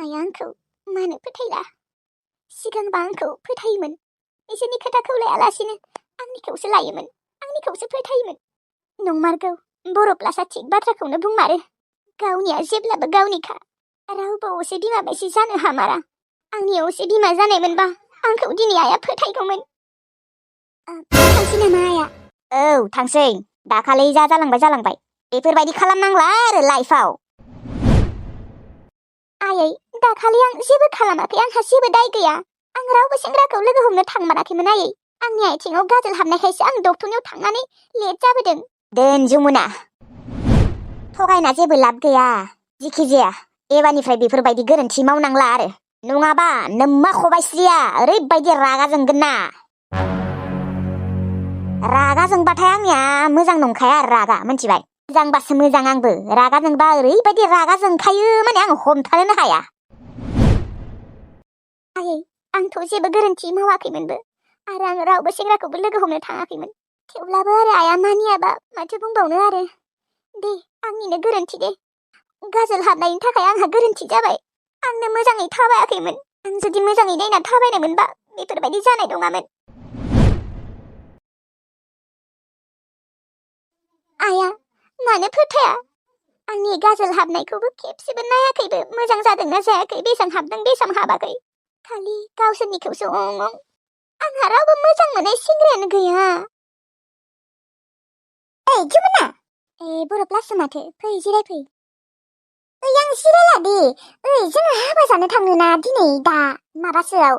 आइया आंखौ मानो फोथायला? सिगांबा आंखौ फोथायोमोन। बिसोरनि खोथाखौ लायालासिनो आंनिखौसो लायोमोन, आंनिखौसो फोथायोमोन। नंमारगौ, बर' प्लासआ थिग बाथ्राखौनो बुंमारो। गावनिया जेब्लाबो गावनिखा। रावबो असे बिमा बायदि जानो हामारा। आंनि असे बिमा जानायमोनबा आंखौ दिनै आइया फोथायगौमोन। थांसै नामा आइया? औ थांसै। दाखालि जा जालांबाय बेफोरबायदि खालामनांला आरो लाइफआव। आयै, दाखालि आं जेबो खालामाखै, आंहा जेबो दाय गैया। आं रावबो सेंग्राखौ लोगो हमनो थांमाराखैमोन आयै। आंनि आथिङाव गाजोल हाबनायखायसो आं डक्टरनियाव थांनानै लेट जाबोदों। दोन जमुना, थगायना जेबो लाब गैया। जिखि जाया एबारनिफ्राय बेफोरबायदि गोरोन्थि मावनांला आरो। नङाबा नोम्मा खबाइस्रिया ओरैबायदि रागा जोंगोन ना। रागा जोंबाथाय आंनिया मोजां नंखाया रागा, मिन्थिबाय? मोजांबासो मोजां आंबो। रागा जोंबा ओरैबायदि रागा जोंखायो माने आं हमथानोनो हाया। आयै, आंथ' जेबो गोरोन्थि मावाखैमोनबो आरो आं रावबो सेंग्राखौबो लोगो हमनो थाङाखैमोन। थेवब्लाबो आरो आइया मानियाबा माथो बुंबावनो आरो। दे, आंनिनो गोरोन्थि दे। गाजोल हाबनायनि थाखाय आंहा गोरोन्थि जाबाय। आंनो मोजाङै थाबायाखैमोन। आं जुदि मोजाङै नायना थाबायनो मोनबा बेफोरबायदि जानाय नङामोन। आइया, मानो फोथाया? आंनि गाजोल हाबनायखौबो खेबसेबो नायाखैबो, मोजां जादोंना जायाखै, बेसां हाबदों बेसां हाबाखै। खालि गावसोरनिखौसो अं। आंहा रावबो मोजां मोननाय सेंग्रायानो गैया। ओइ जमुना, बर' प्लाससो माथो, फै जिरायफै। ओइ आं जिरायला दे। ओइ जोङो हाबा जानो थांनो ना दिनै दा माबासोआव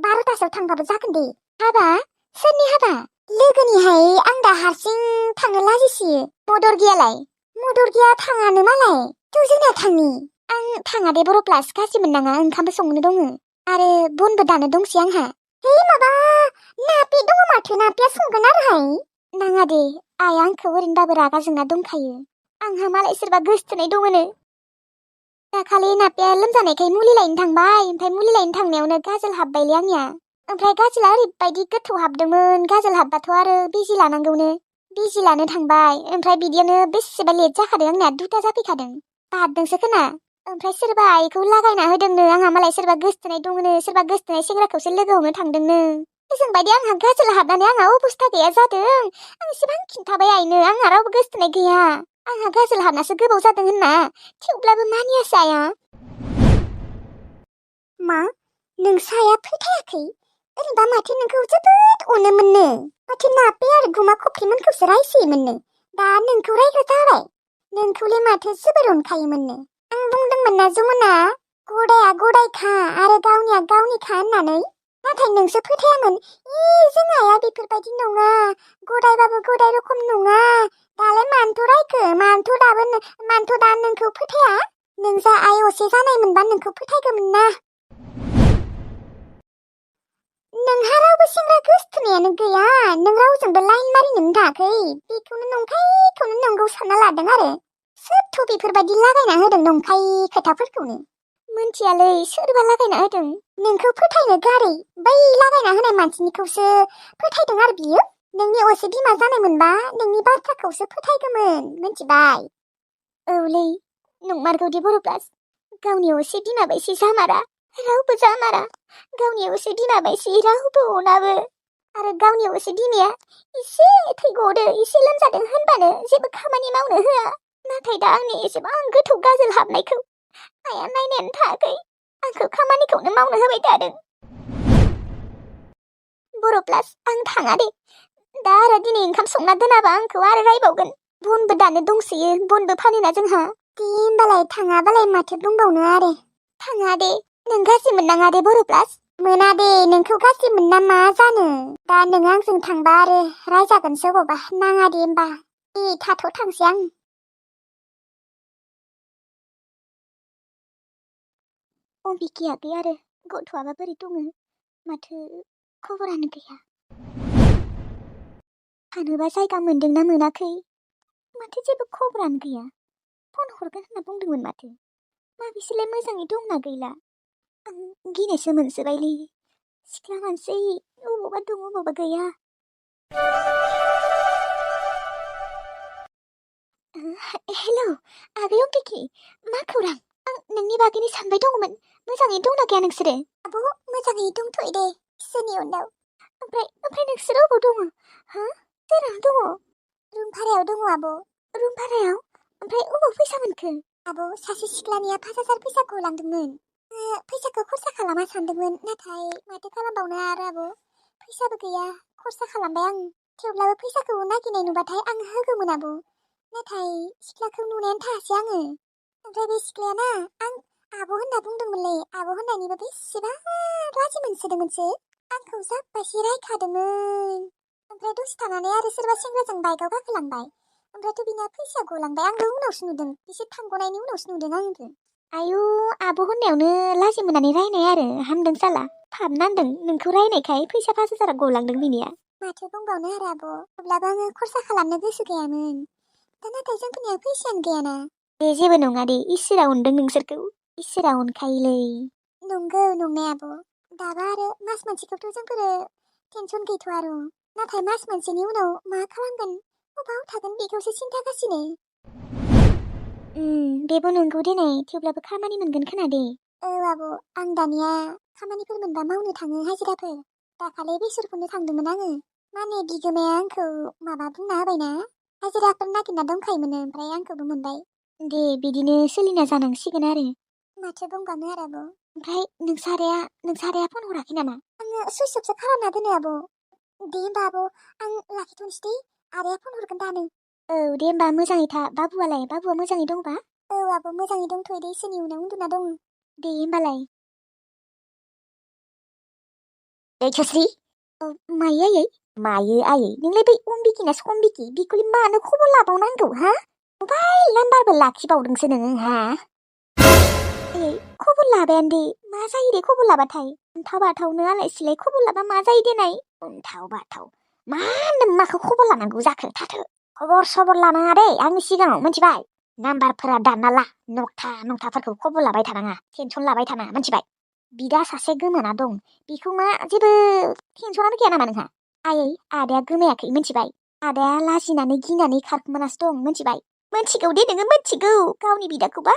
12थासोआव थांबाबो जागोन दे। हाबा? सोरनि हाबा? लोगोनिहाय। आं दा हारसिं थांनो लाजिसोयो। मदर गैयालाय? मदर गैया थाङानो मालाय। थ' जोंना थांनि। आं थाङा दे बर' प्लास, गाज्रि मोननाङा, ओंखामबो संनो दङ आरो बनबो दानो दंसै आंहा। है माबा नापि दङ माथो, नापिया संगोन आरोहाय। नाङा दे, आइया आंखौ ओरैनोबाबो रागा जोंना दंखायो। आंहा मालाय सोरबा गोसथोनाय दङनो। दाखालि नापिया लोमजानायखाय मुलि लायनो थांबाय, ओमफ्राय मुलि लायनो थांनायावनो गाजोल हाबबायलै आंनिया। ओमफ्राय गाजोला ओरैबायदि गोथौ हाबदोंमोन, गाजोल हाबबाथ' आरो बिजि लानांगौनो। बिजि लानो थांबाय, ओमफ्राय बिदियावनो बेसेबा लेट जाखादों आंना, 2ता जाफैखादों। बारदोंसो खोना। ओमफ्राय सोरबा आइखौ लागायना होदोंनो, आंहा मालाय सोरबा गोसथोनाय दङनो, सोरबा गोसथोनाय सेंग्राखौसो लोगो हमनो थांदोंनो। जोंबायदि आंहा गाजोल हाबनानै आंहा अबस्था गैया जादों। आं एसेबां खिन्थाबाय आइनो, आंहा रावबो गोसथोनाय गैया। आंहा गाजोल हाबनासो गोबाव जादों होनना, थेवब्लाबो मानियासै आइया। मा? नोंसो आइया फोथायाखै? ओरैनोबा माथो नोंखौ जोबोद अनोमोननो। माथो नापे आरो गुमा खफ्रिमोनखौसो रायसोयोमोननो। दा नोंखौ रायग्रा जाबाय। नोंखौलाय माथो जोबोर अनखायोमोननो। आं बुंदोंमोन ना जमुना, गदाया गदायखा आरो गावनिया गावनिखा होननानै। नाथाय नोंसो फोथायामोन। जों आइया बेफोरबायदि नङा, गदायबाबो गदाय रखम नङा। दालाय मानोथ' रायखो, मानोथ' दा नोंखौ फोथाया? नों जा आइ असे जानायमोनबा नोंखौ फोथायगौमोन ना। नोंहा रावबो सेंग्रा गोसथोनायानो गैया, नों रावजोंबो लाइन मारिनोनो थाङाखै। बेखौनो नंखायखौनो नंगौ सानना लादों आरो। सोरथ' बेफोरबायदि लागायना होदों नंखाय खोथाफोरखौनो? मोनथियालै सोरबा लागायना होदों। नोंखौ फोथायनो गारै बै लागायना होनाय मानसिनिखौसो फोथायदों आरो बियो। नोंनि असे बिमा जानायमोनबा नोंनि बाथ्राखौसो फोथायगौमोन, मिन्थिबाय? औलै, नंमारगौदि बर' प्लास। गावनि असे बिमा बायसि जामारा, रावबो जामारा। गावनि असे बिमा बायसि रावबो अनाबो। आरो गावनि असे बिमाया एसे थै गदो, एसे लोमजादों होनबानो जेबो खामानि मावनो होआ। नाथाय दा आंनि एसेबां गोथौ गाजोल हाबनायखौ आइया नायनायानो थायाखै, आंखौ खामानिखौनो मावनो होबाय थादों। बर' प्लास, आं थाङा दे। दा आरो दिनै ओंखाम संना दोनाबा आंखौ आरो रायबावगोन। बनबो दानो दंसोयो, बनबो फानोना जोंहा। दे होमबालाय थाङाबालाय माथो बुंबावनो आरो। थाङा दे, नों गाज्रि मोननाङा दे बर' प्लास। मोना दे, नोंखौ गाज्रि मोनना मा जानो। दा नों आंजों थांबा आरो रायजागोनसो अबावबा। नाङा दे होमबा। दे थाथ' थांसै आं। बिखियाखै आरो गथ'आबा बोरै दङ? माथो खबरानो गैया। थानोबा जायगा मोनदोंना मोनाखै? माथो जेबो खबरानो गैया। फन हरगोन होनना बुंदोंमोन माथो। माबिसोलाय मोजाङै दंना गैला? आं गिनायसो मोनसोबायलै। सिख्ला मानसि, अबावबा दं अबावबा गैया। हेलौ, आगै अम्बिखि, मा खौरां? आं नोंनि बागैनो सानबाय दङमोन मोजाङै दंना गैया नोंसोरो आब' मोजाङै दंथ'यो दे इसोरनि अननायाव ओमफ्राय नोंसोरो अबाव दङ हा सोरहा दङ रुम भारायाव दङ आब' रुम भारायाव ओमफ्राय अबाव फैसा मोनखो आब' सासे सिख्लानिया 5,000 फैसाखौ लांदोंमोन फैसाखौ खरसा खालामा सानदोंमोन नाथाय माथो खालामबावनो आरो आब' फैसाबो गैया खरसा खालामबाय आं थेवब्लाबो फैसाखौ नागिरनाय नुबाथाय आं होगौमोन आब' नाथाय सिख्लाखौ नुनायानो थायासै आङो ओमफ्राय बे सिख्लायाना आं आब' होनना बुंदोंमोनलै आब' होननायनिबो बेसेबा लाजि मोनसोदोंमोनसो आंखौ जाब्बायसो रायखादोंमोन ओमफ्राय दसे थानानै आरो सोरबा सेंग्राजों बाइकआव गाखोलांबाय ओमफ्रायथ' बिना फैसा गलांबाय आंबो उनावसो नुदों बिसोर थांग'नायनि उनावसो नुदों आंबो आयु आब' होननायावनो लाजि मोननानै रायनाय आरो हामदों साला फाब नांदों नोंखौ रायनायखाय फैसा 5,000 गलांदों बिनिया माथो बुंबावनो आरो आब' अब्लाबो आङो खरसा खालामनो गोसो गैयामोन दा नाथाय जोंफोरनिया फैसायानो गैयाना दे जेबो नङा दे इसोरा अनदों नोंसोरखौ इसोरा अनखायोलै नंगौ नंनाया आब' दाबा आरो मास मोनसेखौथ' जोंफोरो टेनसन गैथ'आ आरो नाथाय मास मोनसेनि उनाव मा खालामगोन अबाव थागोन बेखौसो सिन्थागासिनो बेबो नंगौ देनै थेवब्लाबो खामानि मोनगोन खोना दे औ आब' आं दानिया खामानिफोर मोनबा मावनो थाङो हाजिराफोर दाखालि बेसरखौनो थांदोंमोन आङो माने बिगोमाया आंखौ माबा बुंना होबायना हाजिराफोर नागिरना दंखायोमोन ओमफ्राय आंखौबो मोनबाय दे बिदिनो सोलिना जानांसिगोन आरो माथो बुंबावनो आरो आब' ओमफ्राय नोंसाराया फन हराखै नामा आङो सुइस अफसो खालामना दोनो आब' दे होमबा आब' आं लाखिथ'नोसै दे आदाया फन हरगोन दानो औ दे होमबा मोजाङै था बाबुआ मोजाङै दंबा औ आब' मोजाङै दंथ'यो दे इसोरनि उनाव उन्दुना दङ दे होमबालाय थस्रि मायो आयै नोंलाय बै अम्बिकिना सम्बिकि बिखौलाय मानो खबर लाबावनांगौ हा मबाइल नाम्बारबो लाखिबावदोंसो नोङो हा खबर लाबायानो दे मा जायो दे खबर लाबाथाय उन्थाव बाथावनो आलाय सिलाय खबर लाबा मा जायो देनाय उन्थाव बाथाव मा नों माखौ खबर लानांगौ जाखो थाथो खबर सबर लानाङा दे आंनि सिगाङाव मिथिबाय नाम्बारफोरा दानना ला नंथाफोरखौ खबर लाबाय थानाङा टेनसन लाबाय थानाङा मिथिबाय बिदा सासे गोमाना दं बेखौ मा जेबो टेनसनानो गैया नामा नोंहा आदाया गोमायाखै मिथिबाय आदाया लाजिनानै गिनानै खारखोमानासो दं मिथिबाय मिथिगौ दे नोङो मिथिगौ गावनि बिदाखौबा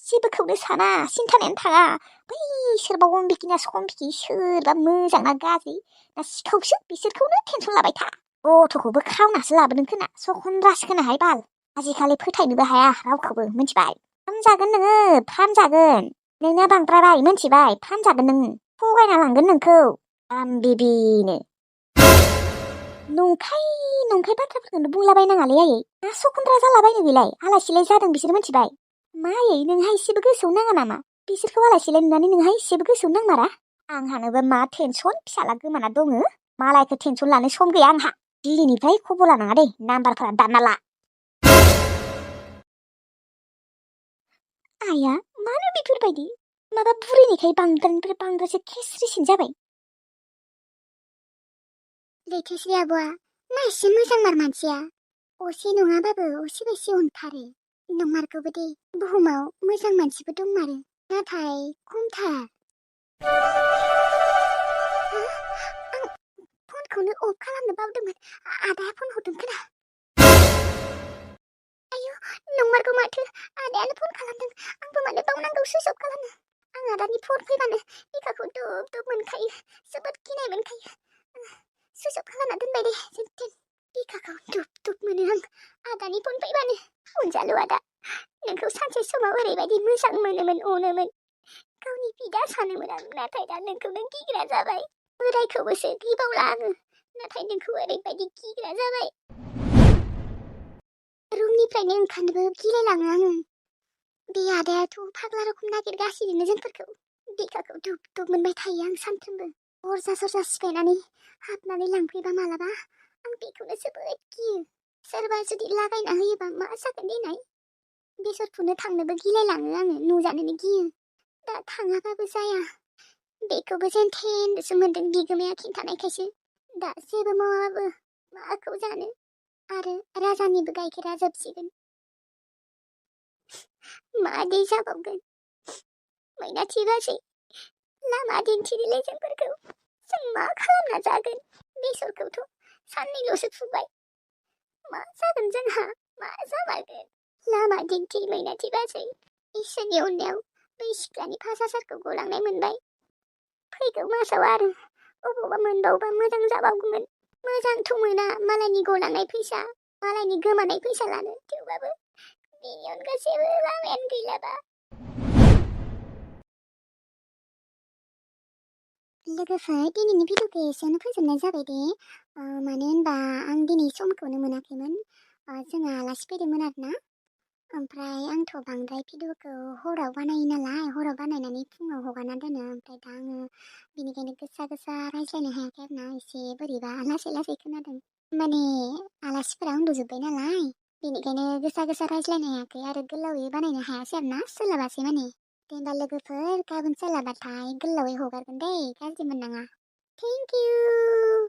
जेबोखौनो साना सिन्थानायानो थाङा बै सोरबा अम्बिकिना सम्बिकि सोरबा मोजां ना गाज्रि ना सिखावसो बिसोरखौनो टेनसन लाबाय था गथ'खौबो खावनासो लाबोदों खोना सखन्द्रासो खोनाहाय बाल आजिखालि फोथायनोबो हाया रावखौबो मिथिबाय फानजागोन नोङो फानजागोन नोंना बांद्रायबाय मिथिबाय फानजागोन नोङो थगायना लांगोन नोंखौ आमबिबिनो नंखाय बाथ्राफोरखौनो बुंलाबायनाङालै आयै मा सखन्द्रा जालाबायनो बेलाय आलासिलाय जादों बिसोर मिथिबाय मा आयै नोंहा एसेबो गोसोआव नाङा नामा बिसोरखौ आलासिलाय नुनानै नोंहा एसेबो गोसोआव नांमारा आंहानोबो मा टेनसन फिसाला गोमाना दङ मालायखौ टेनसन लानो सम गैया आंहा दिल्लीनिफ्राय खबर लानाङा दे नाम्बारफोरा दानना ला आया मानो बेफोरबायदि माबा बुरैनिखाय बांद्रायनिफ्राय बांद्रायसो खेस्रिसिन जाबाय लैथोश्री आब'आ ना एसे मोजांमार मानसिया असे नङाबाबो असे बायसे अनथारो नंमारगौबो दे बुहुमाव मोजां मानसिबो दंमारो नाथाय खमथार आं फनखौनो अफ खालामनो बावदोंमोन आदाया फन हरदों खोना आयु नंमारगौ माथो आदायानो फन खालामदों आंबो मानो बावनांगौ सुइच अफ खालामनो आं आदानि फन फैबानो बिखाखौ दुब दुब मोनखायो जोबोद गिनाय मोनखायो सुइच अफ खालामना दोनबाय दे जेनथेन बिखाखौ दुब दुब मोनो आं आदानि फन फैबानो अनजालु आदा नोंखौ सानसे समाव ओरैबायदि मोजां मोनोमोन अनोमोन गावनि बिदा सानोमोन आं नाथाय दा नोंखौनो गिग्रा जाबाय बोरायखौबोसो गिबावला आङो नाथाय नोंखौ ओरैबायदि गिग्रा जाबाय रुमनिफ्रायनो ओंखारनोबो गिलायलाङो आङो बे आदायाथ' फाग्ला रखम नागिरगासिनो जोंफोरखौ बिखाखौ दुब दुब मोनबाय थायो आं सानफ्रोमबो दरजा सरजा सिफायनानै हाबनानै लांफैबा मालाबा आं बेखौनो जोबोद गियो सोरबा जुदि लागायना होयोबा मा जागोन देनाय बेसर फुनो थांनोबो गिलायलाङो आङो नुजानोनो गियो दा थाङाबाबो जाया बेखौबो जेन थेनसो मोन्दों बिगोमाया खिन्थानायखायसो दा जेबो मावाबाबो माखौ जानो आरो राजानिबो गाइखेरा जोबसिगोन मादै जाबावगोन मैनाथि बाजै लामा दिन्थिनिलै जोंफोरखौ जों मा खालामना जागोन बेसरखौथ' साननैल'सो फुबाय मा जागोन जोंहा मा जामारगोन लामा दिन्थि मैनाथि बाजै इसोरनि अननायाव बै सिख्लानि फास हाजारखौ गलांनाय मोनबाय। फैगौ मासाव आरो अबावबा मोनबावबा मोजां जाबावगौमोन। मोजांथ' मोना मालायनि गलांनाय फैसा, मालायनि गोमानाय फैसा लानो, थेवबाबो बेनि अनगा जेबो लामायानो गैलाबा। लोगोफोर दिनैनि भिडिअखौ एसेयावनो फोजोबनाय जाबाय दे। मानो होनबा आं दिनै समखौनो मोनाखैमोन। जोंहा आलासि फैदोंमोन आरोना। ओमफ्राय आंथ' बांद्राय भिडिअखौ हराव बानायो नालाय, हराव बानायनानै फुङाव हगारना दोनो। ओमफ्राय दा आङो बेनिखायनो गोसा गोसा रायज्लायनो हायाखै आरोना, एसे बोरैबा लासै लासै खोनादों। माने आलासिफोरा उन्दुजोब्बाय नालाय, बेनिखायनो गोसा गोसा रायज्लायनो हायाखै आरो गोलावै बानायनो हायासै आरोना, सोलाबासै माने। दे होमबा लोगोफोर गाबोन सोलाबाथाय गोलावै हगारगोन दे, गाज्रि मोननाङा। Thank you.